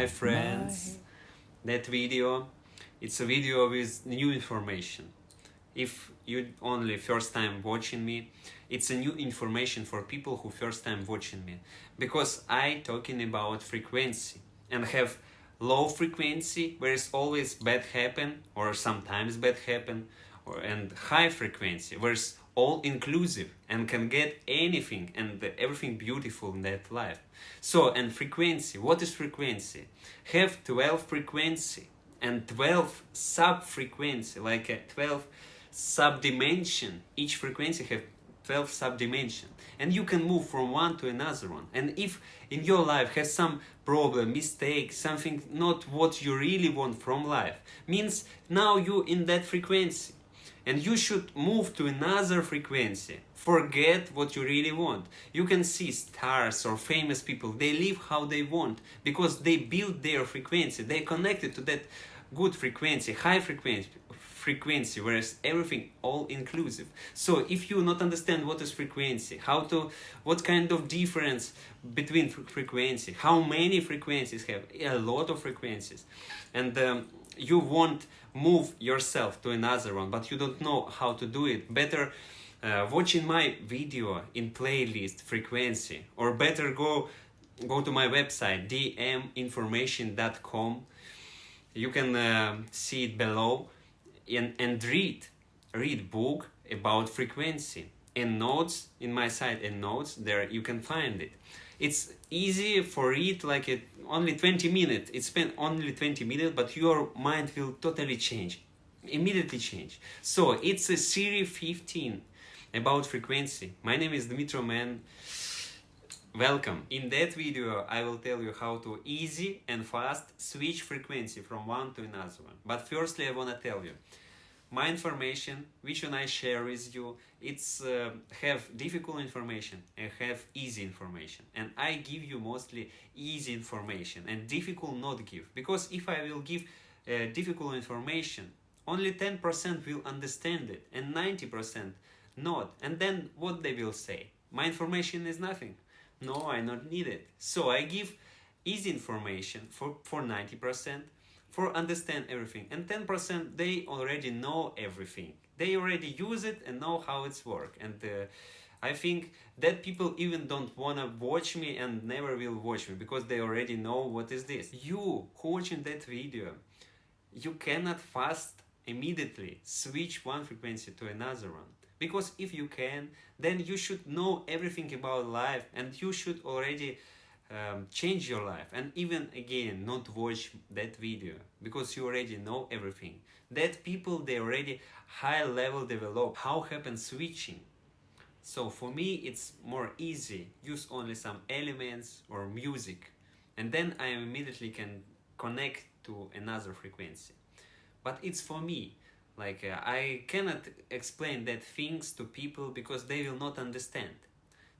Hi friends, that video, it's a video with new information. If you only first time watching me, it's a new information for people who first time watching me. Because I talking about frequency and have low frequency where it's always bad happen or sometimes bad happen, and high frequency where it's all inclusive and can get anything and everything beautiful in that life. So, and frequency, what is frequency? Have 12 frequency and 12 sub-frequency, like a 12 sub-dimension. Each frequency have 12 sub-dimension, and you can move from one to another one. And if in your life has some problem, mistake, something not what you really want from life, means now you in that frequency and you should move to another frequency. Forget what you really want. You can see stars or famous people, they live how they want because they build their frequency, they connected to that good frequency, high frequency, whereas everything all inclusive. So if you not understand what is frequency, what kind of difference between frequency, how many frequencies have, a lot of frequencies, and you want move yourself to another one, but you don't know how to do it, better watching my video in playlist frequency, or better go to my website dmytro.com. You can see it below, and read book about frequency and notes in my site, and notes there you can find it. It's easy for it, like only 20 minutes. It spent only 20 minutes, but your mind will totally change, immediately change. So it's a series 15 about frequency. My name is Dmytro, Mann. Welcome. In that video I will tell you how to easy and fast switch frequency from one to another one. But firstly I want to tell you, my information, which one I share with you, it's have difficult information and have easy information. And I give you mostly easy information and difficult not give. Because if I will give difficult information, only 10% will understand it and 90% not. And then what they will say? My information is nothing. No, I not need it. So I give easy information for 90%. For understand everything, and 10% they already know everything, they already use it and know how it's work. And I think that people even don't wanna watch me and never will watch me because they already know what is this. You who watching that video, you cannot fast immediately switch one frequency to another one, because if you can, then you should know everything about life and you should already change your life. And even again, not watch that video because you already know everything. That people, they already high level develop how happens switching. So for me it's more easy, use only some elements or music, and then I immediately can connect to another frequency. But it's for me, like I cannot explain that things to people because they will not understand.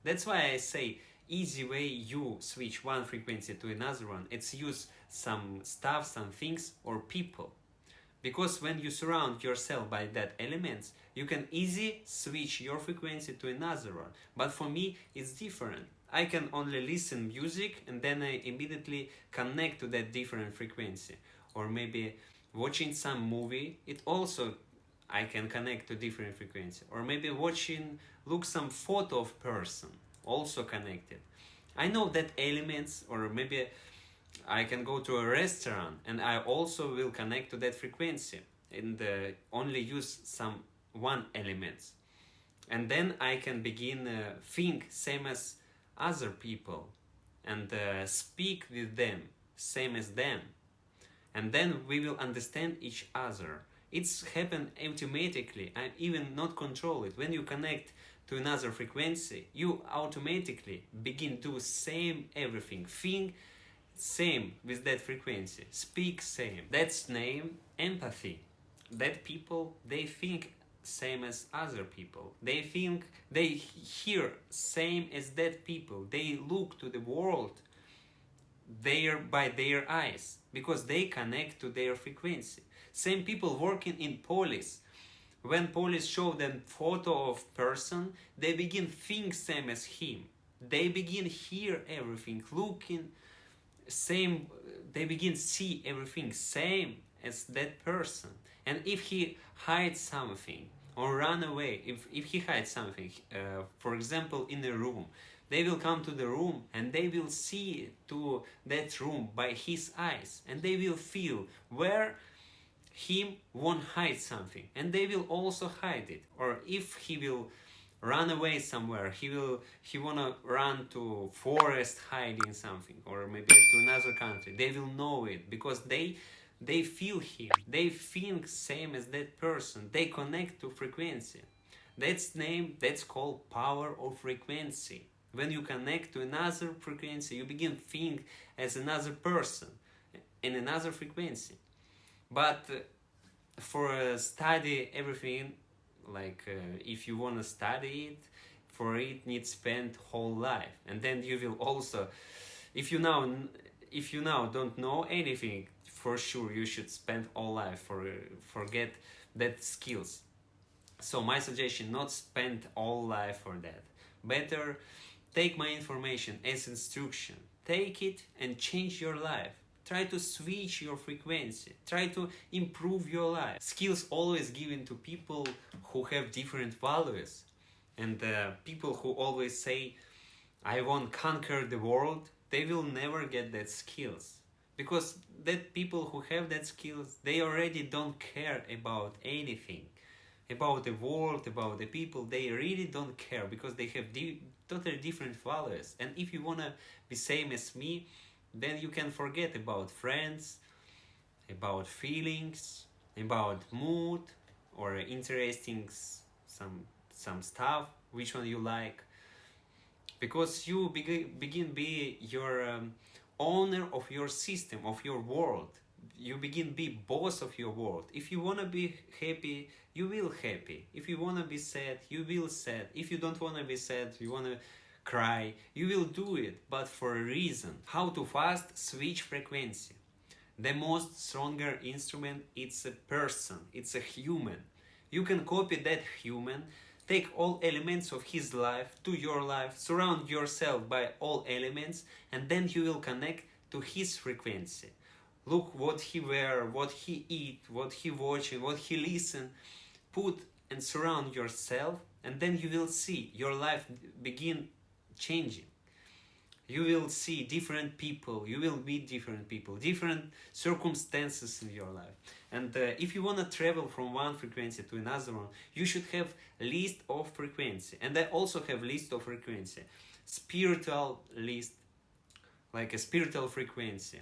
That's why I say easy way you switch one frequency to another one, it's use some stuff, some things or people. Because when you surround yourself by that elements, you can easy switch your frequency to another one. But for me it's different. I can only listen music and then I immediately connect to that different frequency. Or maybe watching some movie, it also I can connect to different frequency. Or maybe look some photo of person, also connected. I know that elements, or maybe I can go to a restaurant and I also will connect to that frequency and only use some one elements. And then I can begin think same as other people and speak with them same as them. And then we will understand each other. It's happen automatically. I even not control it. When you connect to another frequency, you automatically begin to same everything, think same with that frequency, speak same. That's name empathy. That people, they think same as other people. They think, they hear same as that people. They look to the world by their eyes because they connect to their frequency. Same people working in police. When police show them photo of person, they begin think same as him. They begin hear everything, looking same, they begin see everything same as that person. And if he hides something or run away, if he hides something, for example in a room, they will come to the room and they will see to that room by his eyes, and they will feel where him won't hide something, and they will also hide it. Or if he will run away somewhere, he wanna run to forest hiding something, or maybe to another country, they will know it because they feel him, they think same as that person, they connect to frequency. That's called power of frequency. When you connect to another frequency, you begin think as another person in another frequency. But for study everything, like if you want to study it, for it needs spend whole life. And then you will also, if you now don't know anything, for sure you should spend all life for get that skills. So my suggestion, not spend all life for that. Better take my information as instruction, take it and change your life. Try to switch your frequency, try to improve your life. Skills always given to people who have different values. And people who always say, I want to conquer the world, they will never get that skills. Because that people who have that skills, they already don't care about anything. About the world, about the people, they really don't care because they have totally different values. And if you want to be same as me, then you can forget about friends, about feelings, about mood, or interesting some stuff, which one you like. Because you begin be your owner of your system, of your world. You begin be boss of your world. If you want to be happy, you will happy. If you want to be sad, you will sad. If you don't want to be sad, you want to cry, you will do it, but for a reason. How to fast switch frequency? The most stronger instrument, it's a person, it's a human. You can copy that human, take all elements of his life to your life, surround yourself by all elements, and then you will connect to his frequency. Look what he wear, what he eat, what he watch, and what he listen. Put and surround yourself, and then you will see your life begin changing. You will see different people, you will meet different people, different circumstances in your life. And if you want to travel from one frequency to another one, you should have list of frequency. And I also have list of frequency. Spiritual list, like a spiritual frequency,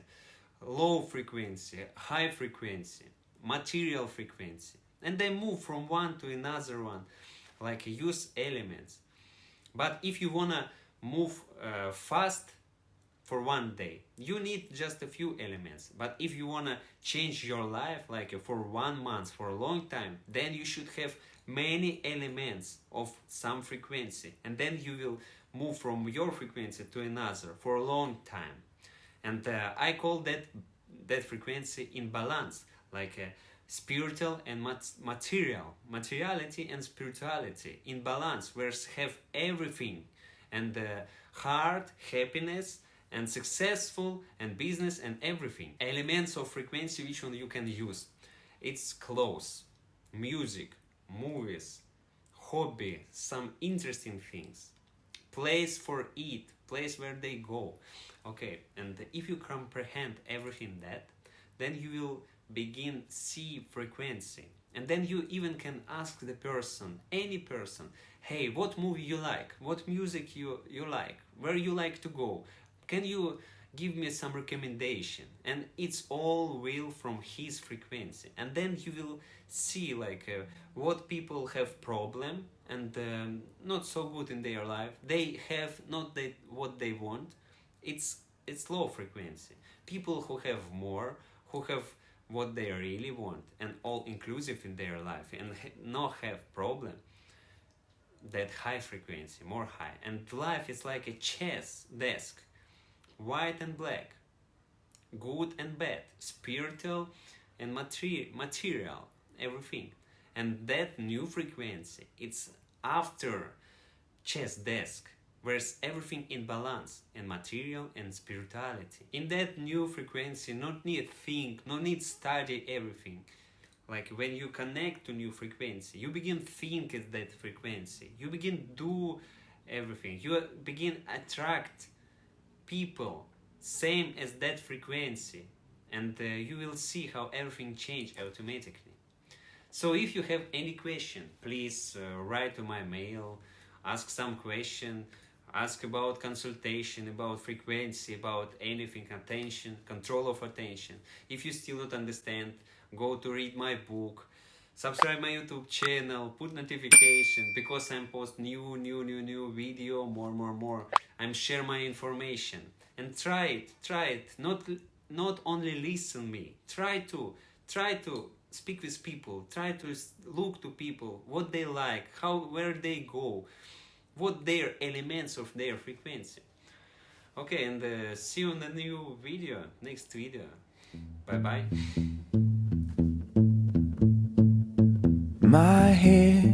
low frequency, high frequency, material frequency. And they move from one to another one, like use elements. But if you want to move fast for one day, you need just a few elements. But if you want to change your life, like for 1 month, for a long time, then you should have many elements of some frequency. And then you will move from your frequency to another for a long time. And I call that frequency in balance, like spiritual and materiality and spirituality in balance, where have everything, and heart, happiness, and successful, and business, and everything. Elements of frequency, which one you can use? It's clothes, music, movies, hobby, some interesting things, place for eat, place where they go. Okay, and if you comprehend everything that, then you will begin see frequency. And then you even can ask the person, any person, hey, what movie you like? What music you like? Where you like to go? Can you give me some recommendation? And it's all will from his frequency. And then you will see like what people have problem and not so good in their life. They have not that what they want. It's low frequency. People who have more, who have what they really want and all inclusive in their life and not have problem, that high frequency, more high. And life is like a chess desk, white and black, good and bad, spiritual and material, everything. And that new frequency, it's after chess desk. where's everything in balance, and material and spirituality. In that new frequency, not need think, no need study everything. Like when you connect to new frequency, you begin think at that frequency. You begin do everything. You begin attract people same as that frequency, and you will see how everything change automatically. So if you have any question, please write to my mail, ask some question, ask about consultation, about frequency, about anything, attention, control of attention. If you still don't understand, go to read my book, subscribe my YouTube channel, put notification, because I'm post new video, more. I'm share my information, and try it, not only listen me, try to speak with people, try to look to people, what they like, where they go, what their elements of their frequency. Okay, and see you in the new video, next video. Bye bye. My head